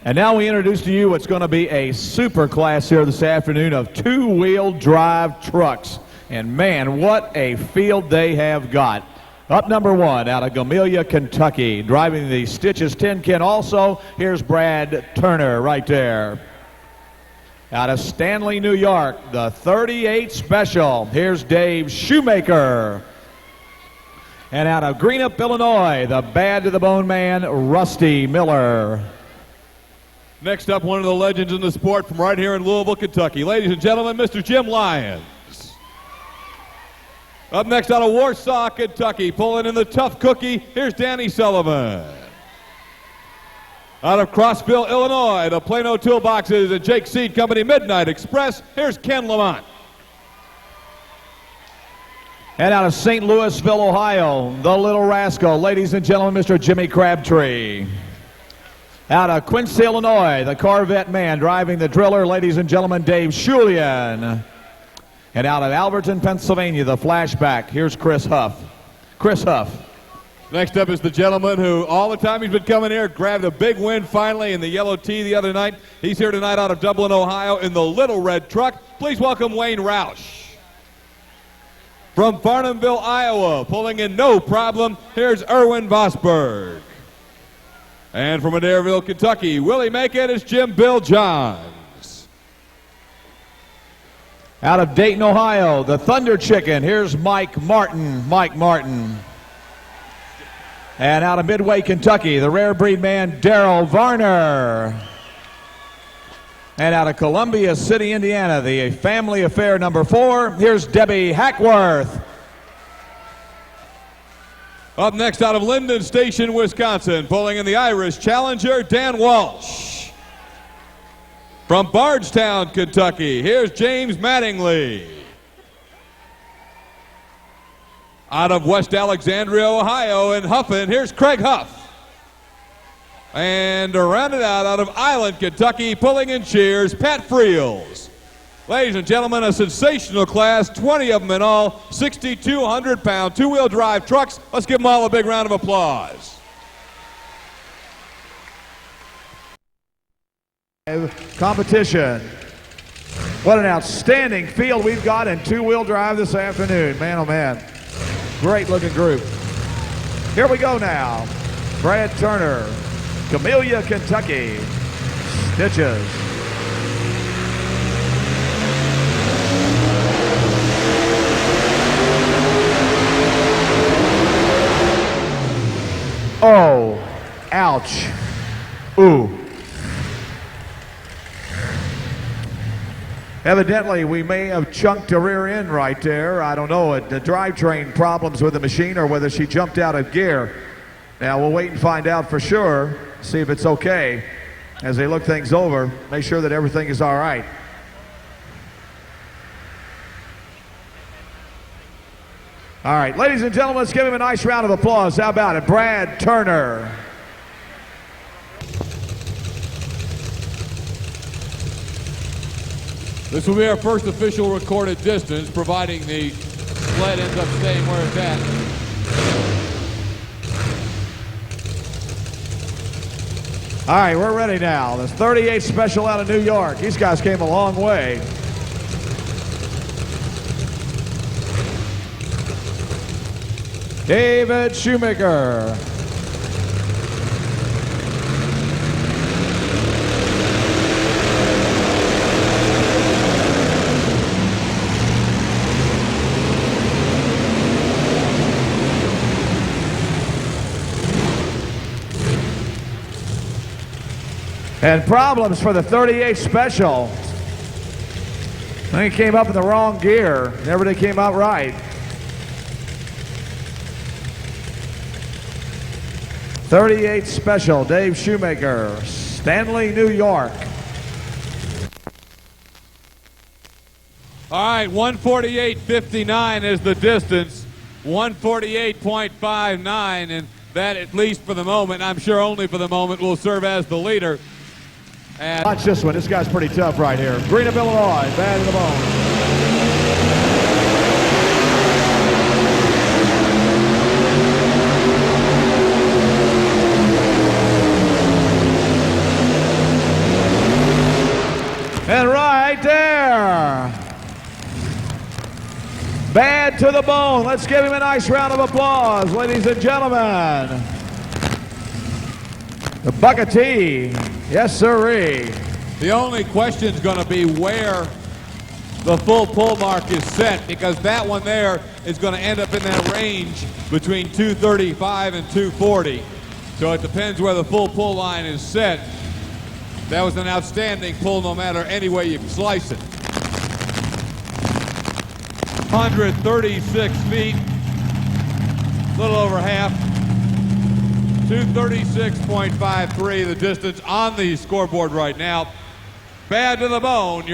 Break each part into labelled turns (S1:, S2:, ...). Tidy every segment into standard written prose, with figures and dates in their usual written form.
S1: And now we introduce to you what's going to be a super class here this afternoon of two-wheel drive trucks. And man, what a field they have got. Up number one out of Gamelia, Kentucky, driving the Stitches Tin Can also. Here's Brad Turner right there. Out of Stanley, New York, the 38 Special. Here's Dave Shoemaker. And out of Greenup, Illinois, the Bad to the Bone man, Rusty Miller.
S2: Next up, one of the legends in the sport from right here in Louisville, Kentucky. Ladies and gentlemen, Mr. Jim Lyons. Up next out of Warsaw, Kentucky, pulling in the tough cookie, here's Danny Sullivan. Out of Crossville, Illinois, the Plano Toolboxes and Jake Seed Company Midnight Express, here's Ken Lamont.
S1: And out of St. Louisville, Ohio, the Little Rascal, ladies and gentlemen, Mr. Jimmy Crabtree. Out of Quincy, Illinois, the Corvette man driving the Driller, ladies and gentlemen, Dave Schulian. And out of Alberton, Pennsylvania, the Flashback, here's Chris Huff. Chris Huff.
S2: Next up is the gentleman who all the time he's been coming here grabbed a big win finally in the yellow tee the other night. He's here tonight out of Dublin, Ohio in the Little Red Truck. Please welcome Wayne Roush. From Farnhamville, Iowa, pulling in no problem, here's Erwin Vosberg. And from Adairville, Kentucky, Willie Macon is Jim Bill Johns.
S1: Out of Dayton, Ohio, the Thunder Chicken, here's Mike Martin. Mike Martin. And out of Midway, Kentucky, the Rare Breed man, Daryl Varner. And out of Columbia City, Indiana, the Family Affair number 4, here's Debbie Hackworth.
S2: Up next out of Linden Station, Wisconsin, pulling in the Irish Challenger, Dan Walsh. From Bardstown, Kentucky, here's James Mattingly. Out of West Alexandria, Ohio, and Huffin, here's Craig Huff. And to round it out of Island, Kentucky, pulling in cheers, Pat Friels. Ladies and gentlemen, a sensational class, 20 of them in all, 6,200-pound two-wheel drive trucks. Let's give them all a big round of applause.
S1: Competition. What an outstanding field we've got in two-wheel drive this afternoon. Man, oh man. Great looking group. Here we go now. Brad Turner, Gamelia, Kentucky, Stitches. Oh, ouch. Ooh. Evidently, we may have chunked a rear end right there. I don't know, the drivetrain problems with the machine or whether she jumped out of gear. Now, we'll wait and find out for sure, see if it's okay. As they look things over, make sure that everything is all right. All right, ladies and gentlemen, let's give him a nice round of applause. How about it? Brad Turner.
S2: This will be our first official recorded distance, providing the sled ends up staying where it's at.
S1: All right, we're ready now. The 38 Special out of New York. These guys came a long way. David Shoemaker. And problems for the 38 Special. I think he came up in the wrong gear. Never did came out right. 38 Special, Dave Shoemaker, Stanley, New York.
S2: All right, 148.59 is the distance. 148.59, and that, at least for the moment, I'm sure only for the moment, will serve as the leader. And
S1: watch this one. This guy's pretty tough right here. Greenup, Illinois, Bad to the Bone. to the bone. Let's give him a nice round of applause, ladies and gentlemen. The Bucketee, yes sirree.
S2: The only question is going to be where the full pull mark is set, because that one there is going to end up in that range between 235 and 240. So it depends where the full pull line is set. That was an outstanding pull no matter any way you slice it. 136 feet, a little over half. 236.53 the distance on the scoreboard right now. Bad to the bone.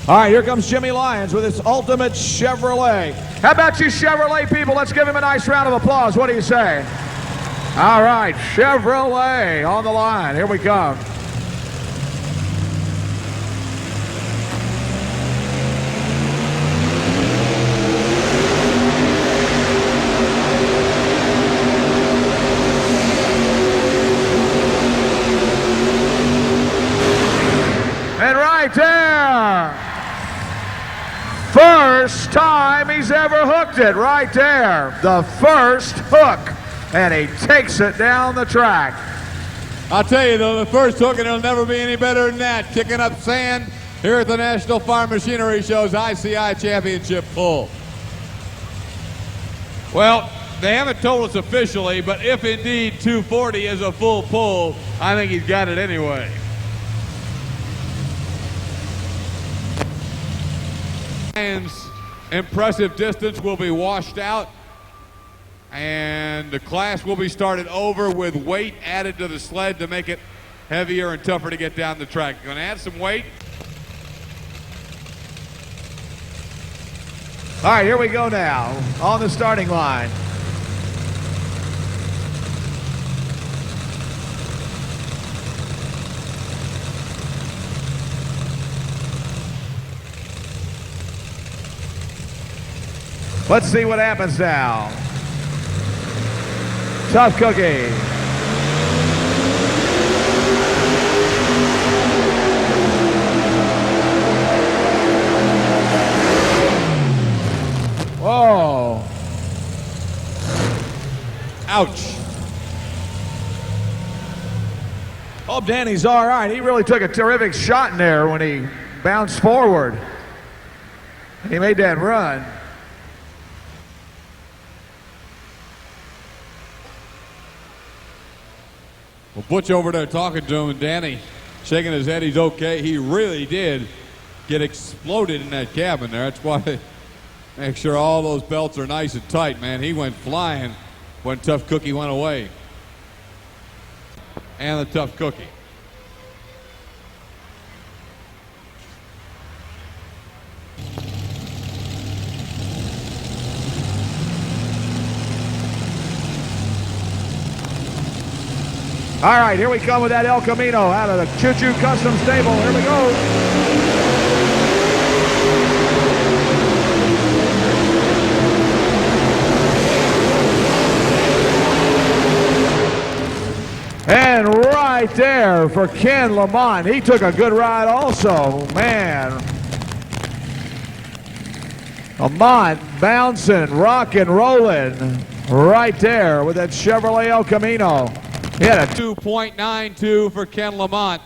S1: All right, here comes Jimmy Lyons with his ultimate Chevrolet. How about you Chevrolet people? Let's give him a nice round of applause. What do you say? All right, Chevrolet on the line. Here we come. And right there, first time he's ever hooked it, right there. The first hook, and he takes it down the track.
S2: I'll tell you though, the first hook, and it'll never be any better than that. Kicking up sand here at the National Farm Machinery Show's ICI Championship pull. Well, they haven't told us officially, but if indeed 240 is a full pull, I think he's got it anyway. Lions' impressive distance will be washed out, and the class will be started over with weight added to the sled to make it heavier and tougher to get down the track. Going to add some weight.
S1: All right, here we go now on the starting line. Let's see what happens now. Tough Cookie. Whoa.
S2: Ouch.
S1: Hope Danny's all right. He really took a terrific shot in there when he bounced forward. He made that run.
S2: Well, Butch over there talking to him, and Danny shaking his head. He's okay. He really did get exploded in that cabin there. That's why they make sure all those belts are nice and tight, man. He went flying when Tough Cookie went away. And the Tough Cookie.
S1: All right, here we come with that El Camino out of the Choo Choo Custom Stable. Here we go. And right there for Ken Lamont. He took a good ride also, man. Lamont bouncing, rocking, rolling right there with that Chevrolet El Camino. He had a
S2: 2.92 for Ken Lamont.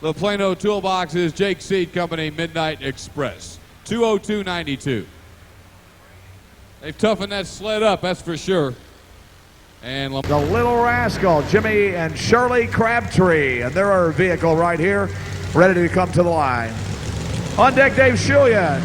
S2: The Plano Toolbox's Jake Seed Company Midnight Express. 202.92. They've toughened that sled up, that's for sure. And
S1: the Little Rascal, Jimmy and Shirley Crabtree, and they're our vehicle right here, ready to come to the line. On deck, Dave Shulian.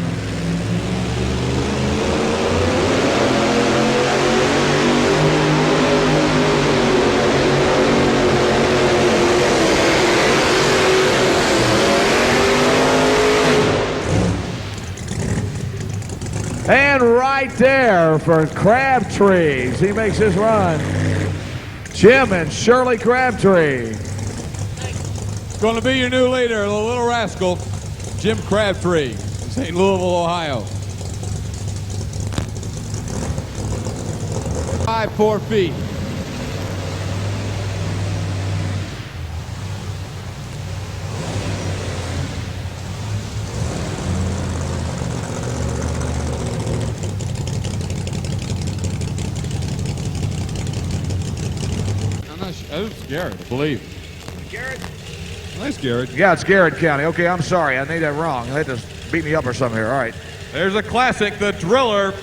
S1: And right there for Crabtree. He makes his run. Jim and Shirley Crabtree.
S2: Going to be your new leader, the Little Rascal, Jim Crabtree, St. Louisville, Ohio. 4 feet. It's Garrett, I believe.
S1: Garrett?
S2: Nice, Garrett.
S1: Yeah, it's Garrett County. Okay, I'm sorry. I made that wrong. They just beat me up or something here. All right.
S2: There's a classic, the Driller.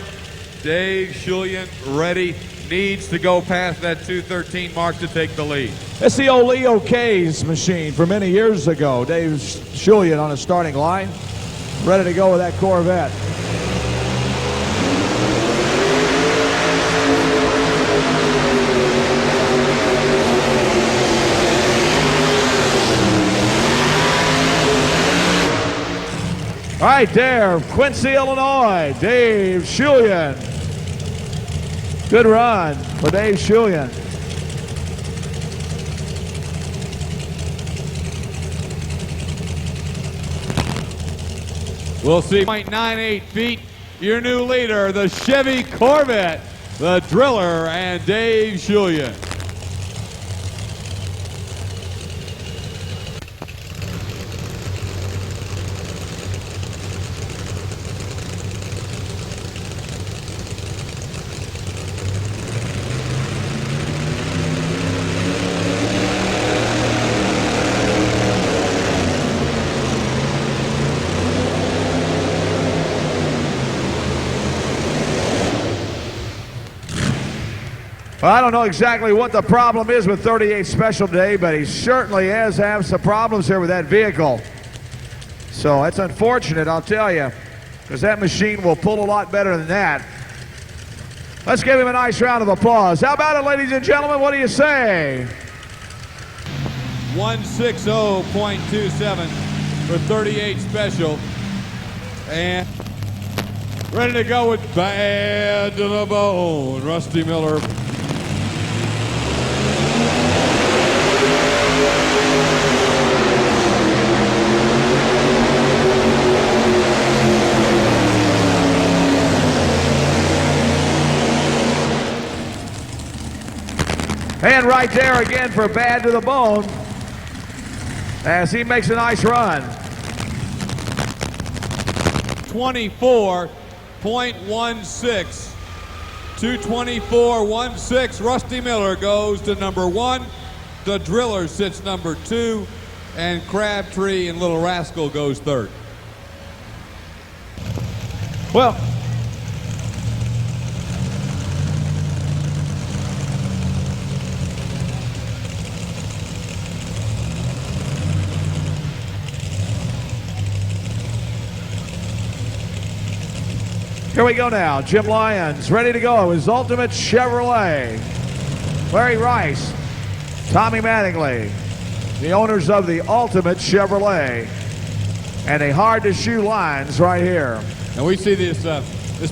S2: Dave Schulian ready. Needs to go past that 213 mark to take the lead.
S1: It's the old Leo K's machine from many years ago. Dave Schulian on a starting line. Ready to go with that Corvette. All right, there, Quincy, Illinois, Dave Schulian. Good run for Dave Schulian.
S2: We'll see. 0.98 feet. Your new leader, the Chevy Corvette, the Driller, and Dave Schulian.
S1: Well, I don't know exactly what the problem is with 38 Special today, but he certainly has had some problems here with that vehicle. So it's unfortunate, I'll tell you, because that machine will pull a lot better than that. Let's give him a nice round of applause. How about it, ladies and gentlemen? What do you say?
S2: 160.27 for 38 Special. And ready to go with Bad to the Bone, Rusty Miller.
S1: And right there again for Bad to the Bone as he makes a nice run.
S2: 24.16. 224.16. Rusty Miller goes to number 1. The Driller sits number 2. And Crabtree and Little Rascal goes 3rd.
S1: Well, here we go now. Jim Lyons ready to go. His Ultimate Chevrolet. Larry Rice, Tommy Mattingly, the owners of the Ultimate Chevrolet. And a hard-to-shoe lines right here.
S2: And we see this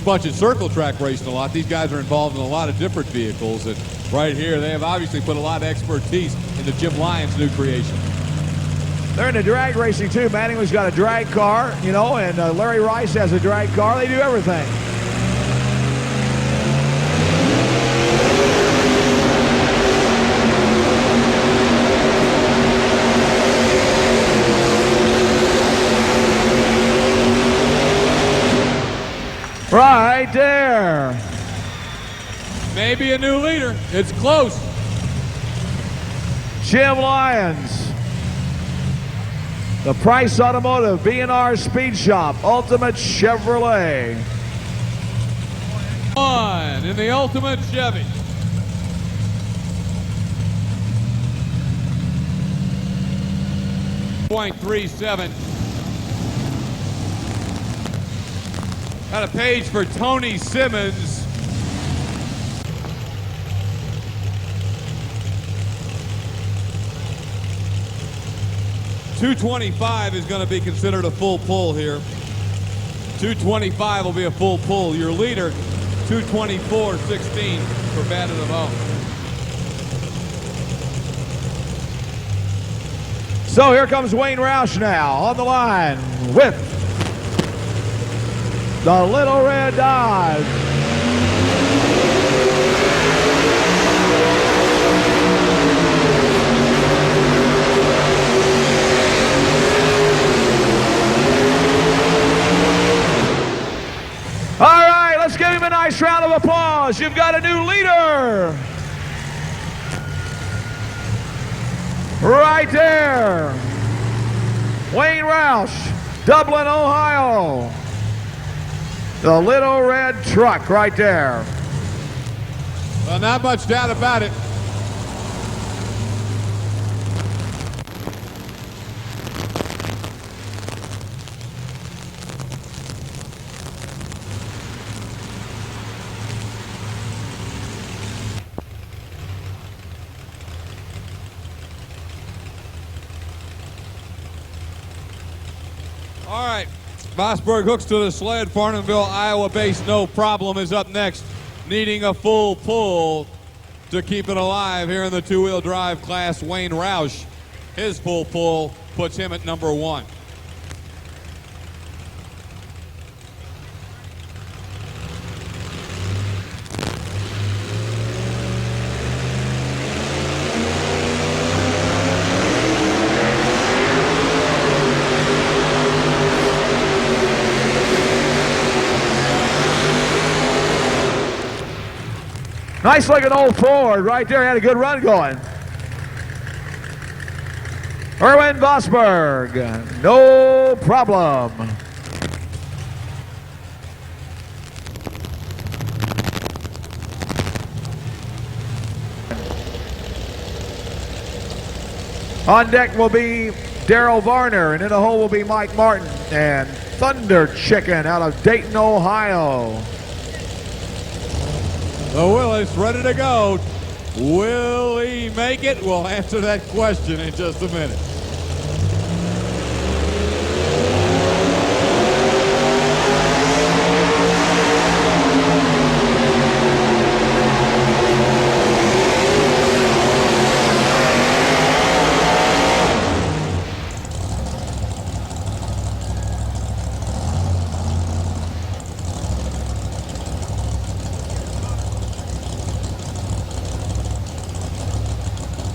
S2: bunch of circle track racing a lot. These guys are involved in a lot of different vehicles. And right here, they have obviously put a lot of expertise into Jim Lyons' new creation.
S1: They're into drag racing too. Mattingly's got a drag car, you know, and Larry Rice has a drag car. They do everything. Right there.
S2: Maybe a new leader. It's close.
S1: Jim Lyons. The Price Automotive B&R Speed Shop Ultimate Chevrolet.
S2: 1 in the Ultimate Chevy. .37. Got a page for Tony Simmons. .225 is going to be considered a full pull here. .225 will be a full pull. Your leader, .224.16 for Bad to the Bone.
S1: So here comes Wayne Roush now on the line with the Little Red Dodge. because you've got a new leader. Right there. Wayne Roush, Dublin, Ohio. The little red truck right there.
S2: Well, not much doubt about it. All right, Vosburg hooks to the sled. Farnhamville, Iowa base, no problem, is up next, needing a full pull to keep it alive here in the two-wheel drive class. Wayne Roush, his full pull puts him at number 1.
S1: Nice looking old Ford right there. Had a good run going. Erwin Vosburg, no problem. On deck will be Daryl Varner, and in the hole will be Mike Martin and Thunder Chicken out of Dayton, Ohio.
S2: The Willis ready to go. Will he make it? We'll answer that question in just a minute.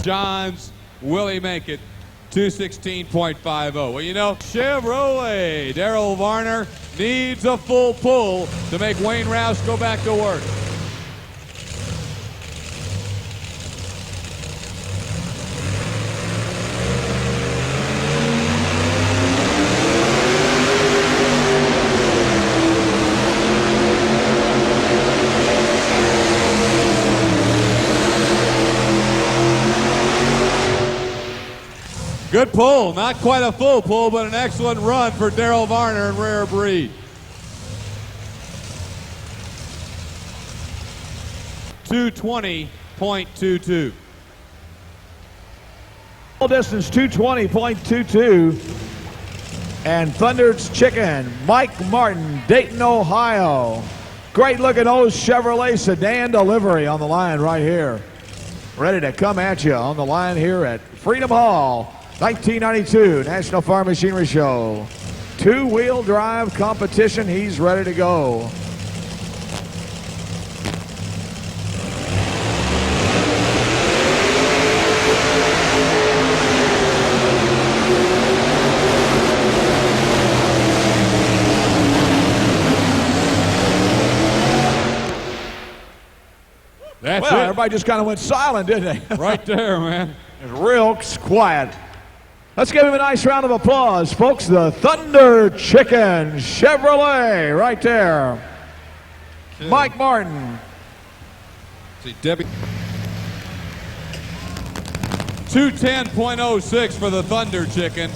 S2: Johns, will he make it? 216.50. Well, you know, Chevrolet, Daryl Varner needs a full pull to make Wayne Roush go back to work. Good pull, not quite a full pull, but an excellent run for Daryl Varner in Rare Breed. 220.22.
S1: Full distance 220.22. And Thunder's Chicken, Mike Martin, Dayton, Ohio. Great looking old Chevrolet sedan delivery on the line right here. Ready to come at you on the line here at Freedom Hall. 1992 National Farm Machinery Show. Two-wheel drive competition. He's ready to go.
S2: That's
S1: well,
S2: it.
S1: Everybody just kind of went silent, didn't they?
S2: Right there, man.
S1: It's real quiet. Let's give him a nice round of applause, folks. The Thunder Chicken Chevrolet right there. Okay. Mike Martin.
S2: See, Debbie. 210.06 for the Thunder Chicken.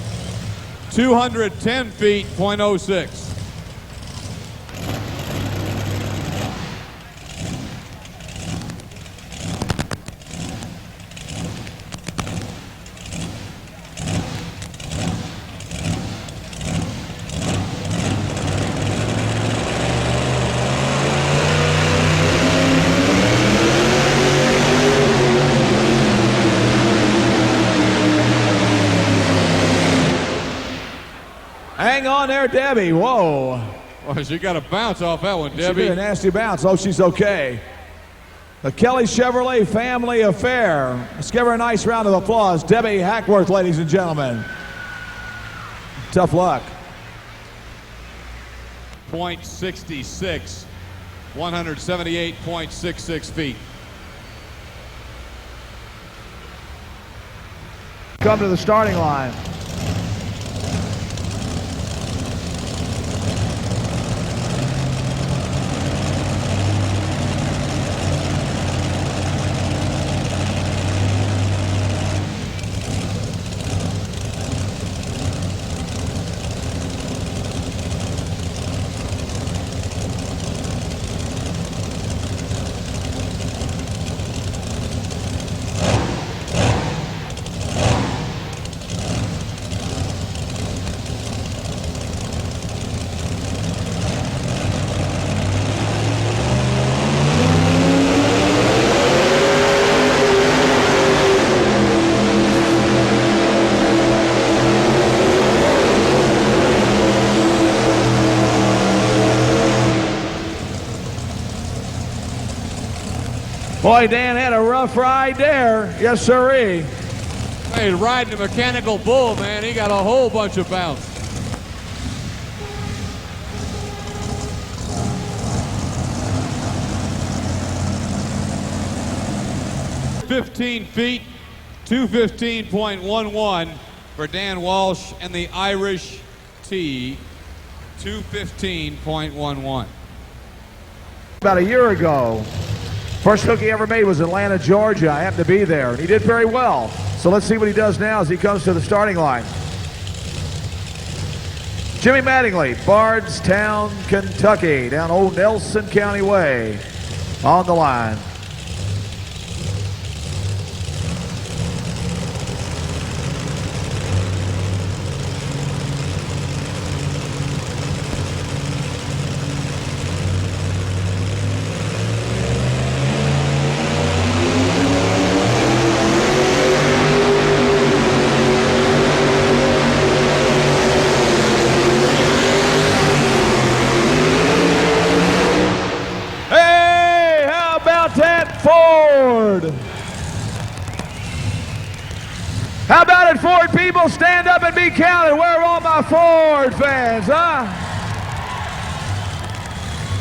S2: 210 feet, .06.
S1: Hang on there, Debbie. Whoa.
S2: Well, she got a bounce off that one, Debbie.
S1: She did a nasty bounce. Oh, she's okay. The Kelly Chevrolet family affair. Let's give her a nice round of applause. Debbie Hackworth, ladies and gentlemen. Tough luck.
S2: .66 178.66 feet.
S1: Come to the starting line. Boy, Dan had a rough ride there. Yes, sirree.
S2: Hey, riding a mechanical bull, man. He got a whole bunch of bounce. 15 feet, 215.11 for Dan Walsh and the Irish T, 215.11.
S1: About a year ago, first hook he ever made was Atlanta, Georgia. I happened to be there, and he did very well. So let's see what he does now as he comes to the starting line. Jimmy Mattingly, Bardstown, Kentucky, down Old Nelson County Way, on the line. How about it, Ford people? Stand up and be counted. Where are all my Ford fans, huh?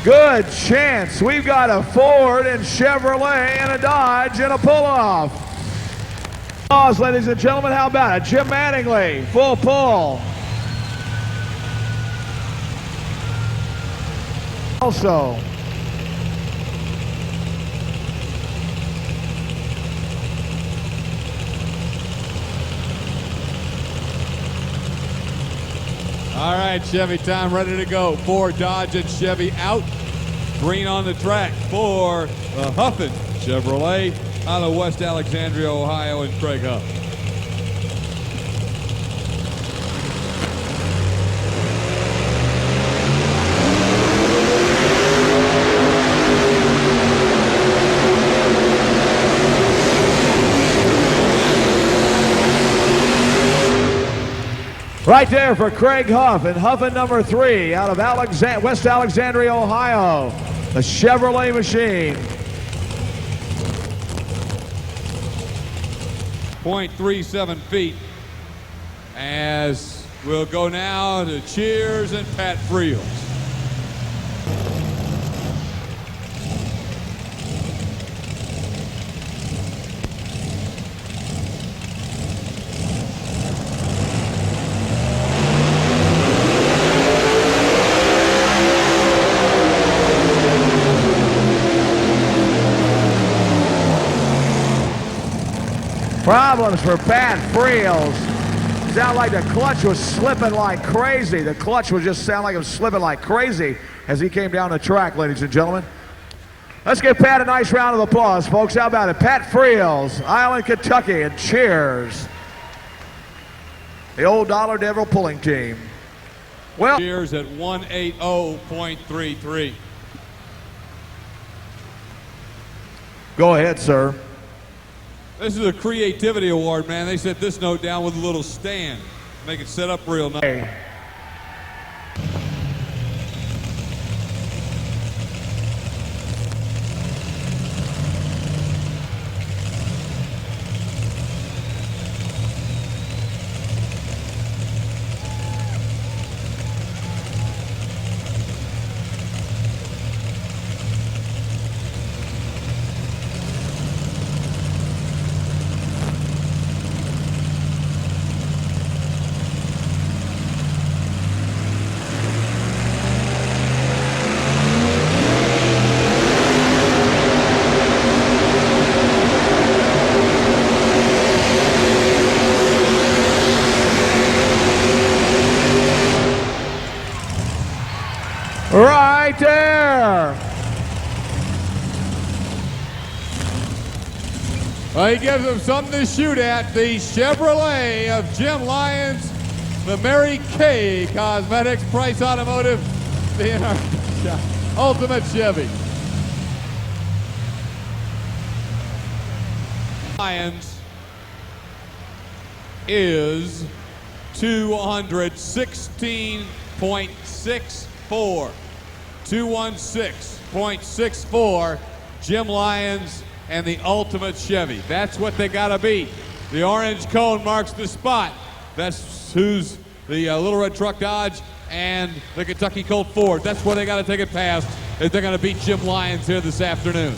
S1: Good chance. We've got a Ford and Chevrolet and a Dodge and a pull-off. Pause, ladies and gentlemen. How about it? Jim Mattingly, full pull. Also,
S2: all right, Chevy time ready to go. Ford, Dodge, and Chevy out. Green on the track for the Huffin Chevrolet out of West Alexandria, Ohio, and Craig Huff.
S1: right there for Craig Huff, and Huffin number 3 out of West Alexandria, Ohio, the Chevrolet machine.
S2: 0.37 feet as we'll go now to Cheers and Pat Friels.
S1: Problems for Pat Friels. It sounded like the clutch was slipping like crazy. The clutch would just sound like it was slipping like crazy as he came down the track, ladies and gentlemen. Let's give Pat a nice round of applause, folks. How about it? Pat Friels, Island, Kentucky, and Cheers. The old Dollar Devil pulling team. Well,
S2: Cheers at 180.33.
S1: Go ahead, sir.
S2: This is a creativity award, man. They set this note down with a little stand. Make it set up real nice.
S1: Hey.
S2: Well, he gives them something to shoot at. The Chevrolet of Jim Lyons, the Mary Kay Cosmetics, Price Automotive, the Ultimate Chevy. Lyons is 216.64. 216.64. Jim Lyons and the Ultimate Chevy. That's what they got to beat. The orange cone marks the spot. That's who's the Little Red Truck Dodge and the Kentucky Colt Ford. That's where they got to take it past if they're going to beat Jim Lyons here this afternoon.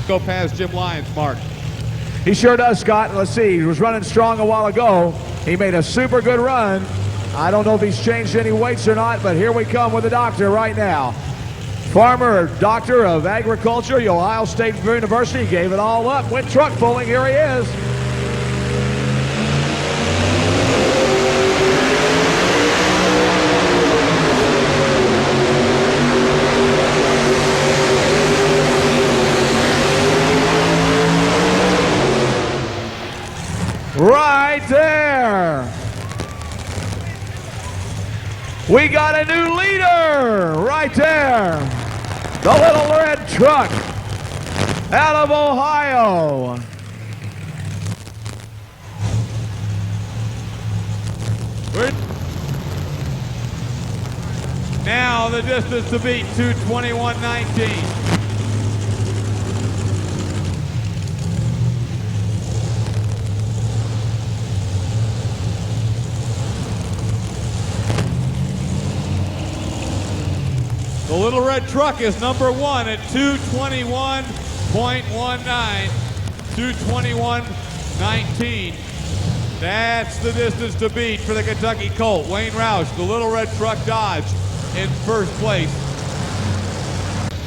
S2: Go past Jim Lyons, Mark.
S1: He sure does, Scott. Let's see. He was running strong a while ago. He made a super good run. I don't know if he's changed any weights or not, but here we come with the doctor right now. Farmer, doctor of agriculture, the Ohio State University, gave it all up, went truck pulling. Here he is. Right there. We got a new leader right there. The Little Red Truck out of Ohio.
S2: Now the distance to beat, 2:21.19. The Little Red Truck is number one at 2:21.19. 2:21.19. That's the distance to beat for the Kentucky Colt. Wayne Roush, the Little Red Truck Dodge, in first place.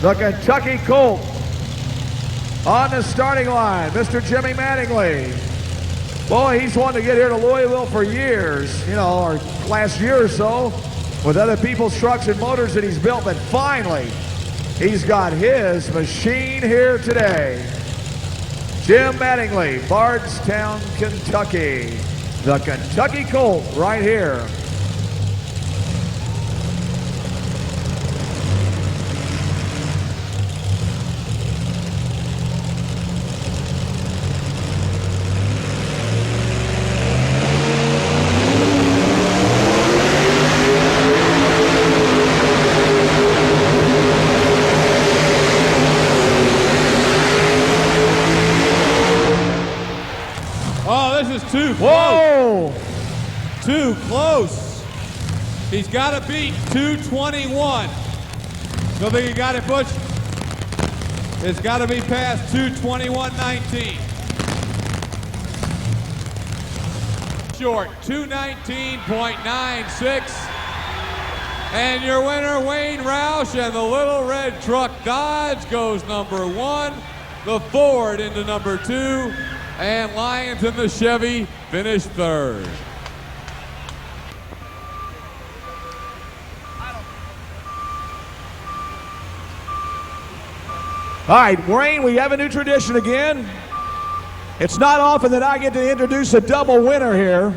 S1: The Kentucky Colt on the starting line, Mr. Jimmy Mattingly. Boy, he's wanted to get here to Louisville for years, you know, or last year or so, with other people's trucks and motors that he's built, but finally, he's got his machine here today. Jim Mattingly, Bardstown, Kentucky. The Kentucky Colt right here.
S2: Too close.
S1: Whoa!
S2: Too close. He's got to beat 2:21. So think you got it, Butch? It's got to be past 2:21.19. Short, 2:19.96. And your winner, Wayne Roush, and the Little Red Truck Dodge goes number one. The Ford into number two. And Lyons and the Chevy finished third.
S1: All right, Wayne, we have a new tradition again. It's not often that I get to introduce a double winner here.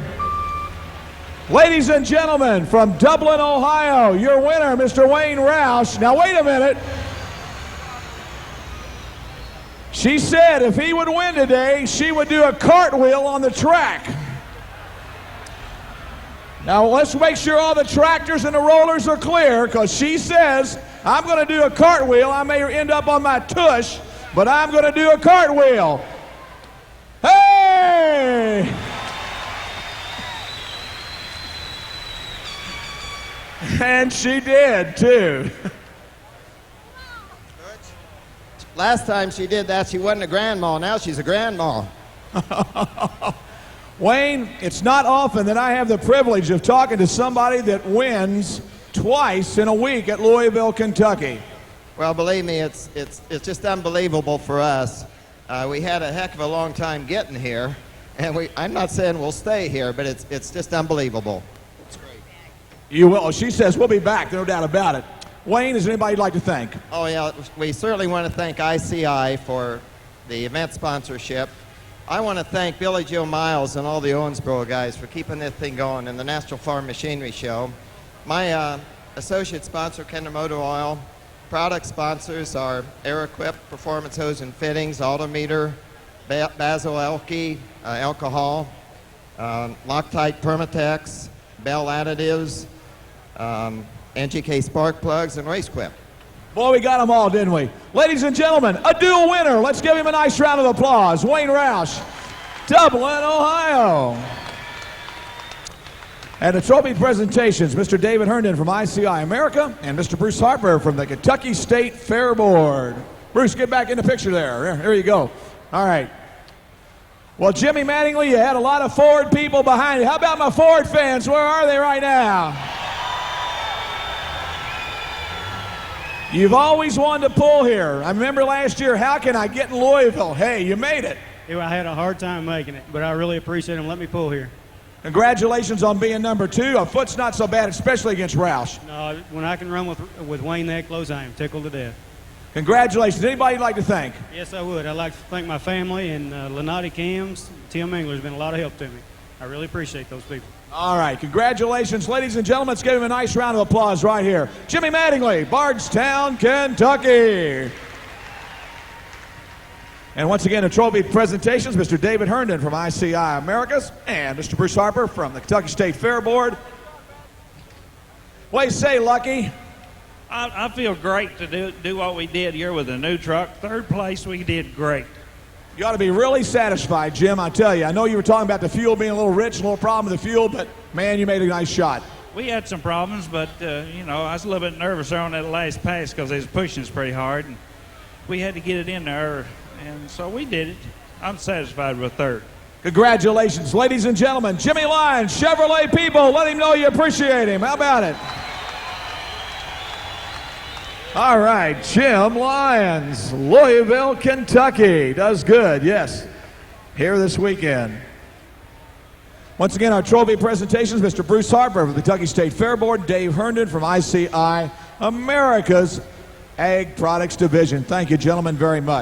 S1: Ladies and gentlemen, from Dublin, Ohio, your winner, Mr. Wayne Roush. Now, wait a minute. She said if he would win today, she would do a cartwheel on the track. Now, let's make sure all the tractors and the rollers are clear, because she says, I'm going to do a cartwheel. I may end up on my tush, but I'm going to do a cartwheel. Hey! And she did, too.
S3: Last time she did that, she wasn't a grandma. Now she's a grandma.
S1: Wayne, it's not often that I have the privilege of talking to somebody that wins twice in a week at Louisville, Kentucky.
S3: Well, believe me, it's just unbelievable for us. We had a heck of a long time getting here, and I'm not saying we'll stay here, but it's just unbelievable. It's great.
S1: You will. She says we'll be back, no doubt about it. Wayne, is there anybody you'd like to thank?
S3: Oh, yeah, we certainly want to thank ICI for the event sponsorship. I want to thank Billy Joe Miles and all the Owensboro guys for keeping this thing going in the National Farm Machinery Show. My associate sponsor, Kinder Motor Oil. Product sponsors are Air-Equip, Performance Hose and Fittings, Autometer, Basil Elke, Alcohol, Loctite Permatex, Bell Additives, NGK Spark Plugs, and RaceQuip.
S1: Boy, we got them all, didn't we? Ladies and gentlemen, a dual winner. Let's give him a nice round of applause. Wayne Roush, Dublin, Ohio. And the trophy presentations, Mr. David Herndon from ICI America and Mr. Bruce Harper from the Kentucky State Fair Board. Bruce, get back in the picture there. There you go. All right. Well, Jimmy Mattingly, you had a lot of Ford people behind you. How about my Ford fans? Where are they right now? You've always wanted to pull here. I remember last year, how can I get in Louisville? Hey, you made it.
S4: I had a hard time making it, but I really appreciate them letting me pull here.
S1: Congratulations on being number 2. A foot's not so bad, especially against Roush.
S4: No, when I can run with Wayne that close, I am tickled to death.
S1: Congratulations. Anybody you'd like to thank?
S4: Yes, I would. I'd like to thank my family and Lenati Cams. Tim Engler's been a lot of help to me. I really appreciate those people.
S1: All right. Congratulations, ladies and gentlemen. Let's give him a nice round of applause right here. Jimmy Mattingly, Bardstown, Kentucky. And once again, the trophy presentations, Mr. David Herndon from ICI Americas and Mr. Bruce Harper from the Kentucky State Fair Board. What do you say, Lucky?
S5: I feel great to do what we did here with the new truck. Third place, we did great.
S1: You ought to be really satisfied, Jim, I tell you. I know you were talking about the fuel being a little rich, a little problem with the fuel, but, man, you made a nice shot.
S5: We had some problems, but, I was a little bit nervous there on that last pass because they was pushing us pretty hard, and we had to get it in there, and so we did it. I'm satisfied with third.
S1: Congratulations, ladies and gentlemen. Jimmy Lyons, Chevrolet people, let him know you appreciate him. How about it? All right, Jim Lyons, Louisville, Kentucky. Does good, yes, here this weekend. Once again, our trophy presentations, Mr. Bruce Harper of the Kentucky State Fair Board, Dave Herndon from ICI America's Ag Products Division. Thank you, gentlemen, very much.